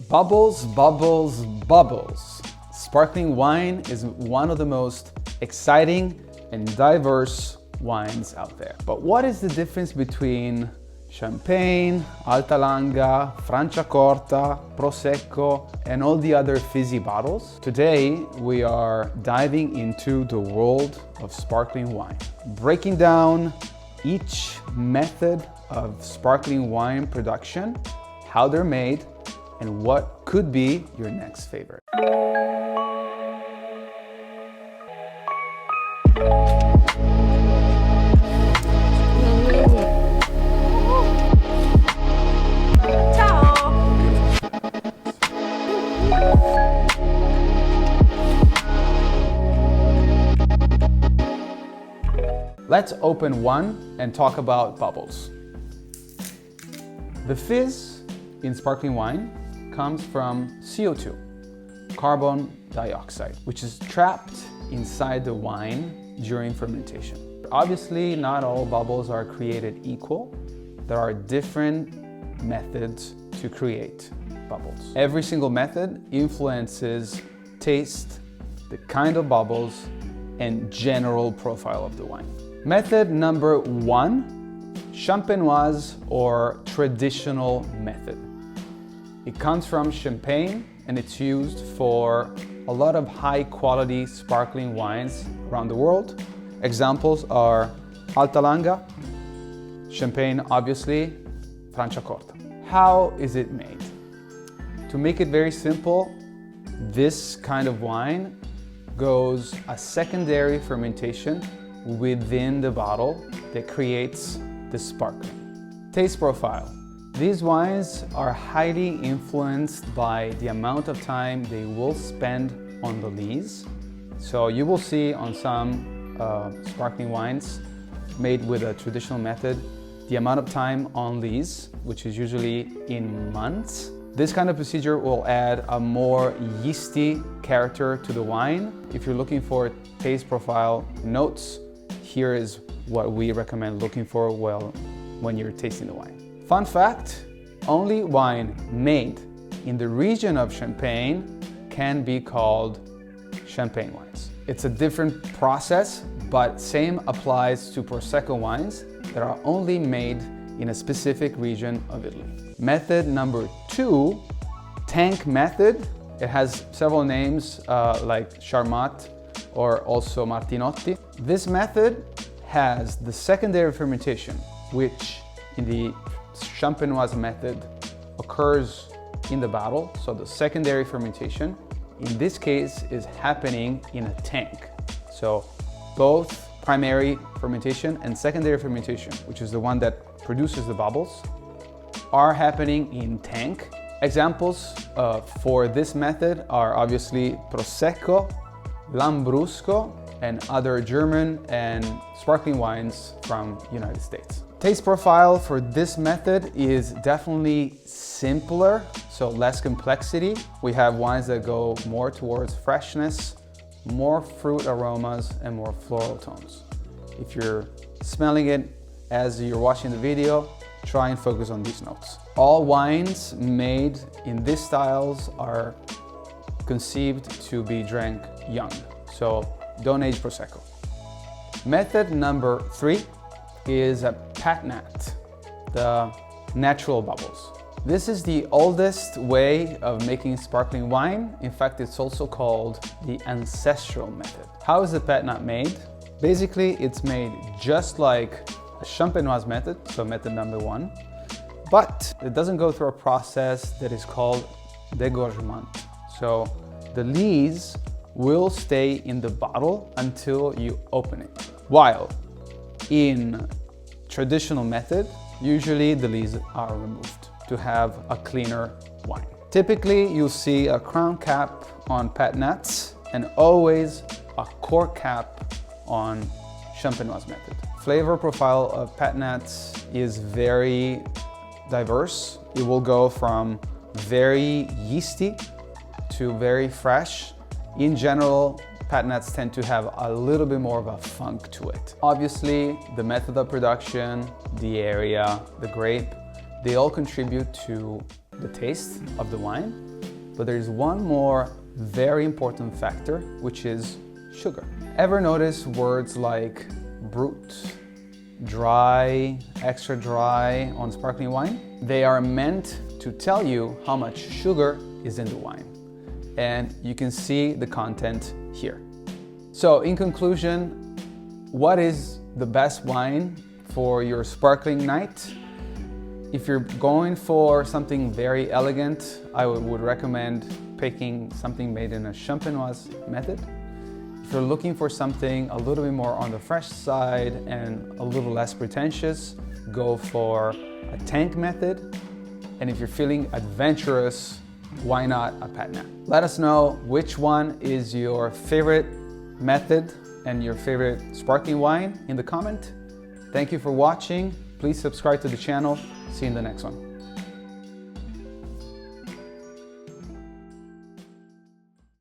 Bubbles, bubbles, bubbles. Sparkling wine is one of the most exciting and diverse wines out there. But what is the difference between Champagne, Alta Langa, Franciacorta, Prosecco, and all the other fizzy bottles? Today, we are diving into the world of sparkling wine, breaking down each method of sparkling wine production, how they're made, and what could be your next favorite. Ciao! Let's open one and talk about bubbles. The fizz in sparkling wine comes from CO2, carbon dioxide, which is trapped inside the wine during fermentation. Obviously, not all bubbles are created equal. There are different methods to create bubbles. Every single method influences taste, the kind of bubbles, and general profile of the wine. Method number one, champenoise or traditional method. It comes from Champagne and it's used for a lot of high quality sparkling wines around the world. Examples are Alta Langa, Champagne obviously, Franciacorta. How is it made? To make it very simple, this kind of wine goes a secondary fermentation within the bottle that creates the sparkling. Taste profile. These wines are highly influenced by the amount of time they will spend on the lees. So you will see on some sparkling wines made with a traditional method, the amount of time on lees, which is usually in months. This kind of procedure will add a more yeasty character to the wine. If you're looking for taste profile notes, here is what we recommend looking for when you're tasting the wine. Fun fact, only wine made in the region of Champagne can be called champagne wines. It's a different process, but same applies to Prosecco wines that are only made in a specific region of Italy. Method number two, tank method. It has several names like Charmat or also Martinotti. This method has the secondary fermentation, which in the champenoise method occurs in the bottle. So the secondary fermentation in this case is happening in a tank. So both primary fermentation and secondary fermentation, which is the one that produces the bubbles, are happening in tank. Examples for this method are obviously Prosecco, Lambrusco, and other German and sparkling wines from United States. Taste profile for this method is definitely simpler, so less complexity. We have wines that go more towards freshness, more fruit aromas, and more floral tones. If you're smelling it as you're watching the video, try and focus on these notes. All wines made in these styles are conceived to be drank young, so don't age Prosecco. Method number three is a Pet-Nat, the natural bubbles. This is the oldest way of making sparkling wine. In fact, it's also called the Ancestral method. How is the Pet-Nat made? Basically, it's made just like a champenoise method, so method number one, but it doesn't go through a process that is called dégorgement. So the lees will stay in the bottle until you open it. While in traditional method, usually the lees are removed to have a cleaner wine. Typically, you'll see a crown cap on Pet-Nats and always a cork cap on champenoise method. Flavor profile of Pet-Nats is very diverse. It will go from very yeasty to very fresh. In general, Pet-Nats tend to have a little bit more of a funk to it. Obviously, the method of production, the area, the grape, they all contribute to the taste of the wine. But there's one more very important factor, which is sugar. Ever notice words like brut, dry, extra dry on sparkling wine? They are meant to tell you how much sugar is in the wine. And you can see the content here. So in conclusion, what is the best wine for your sparkling night? If you're going for something very elegant, I would recommend picking something made in a champenoise method. If you're looking for something a little bit more on the fresh side and a little less pretentious, go for a tank method. And if you're feeling adventurous, why not a Pet-Nat? Let us know which one is your favorite method and your favorite sparkling wine in the comment. Thank you for watching. Please subscribe to the channel. See you in the next one.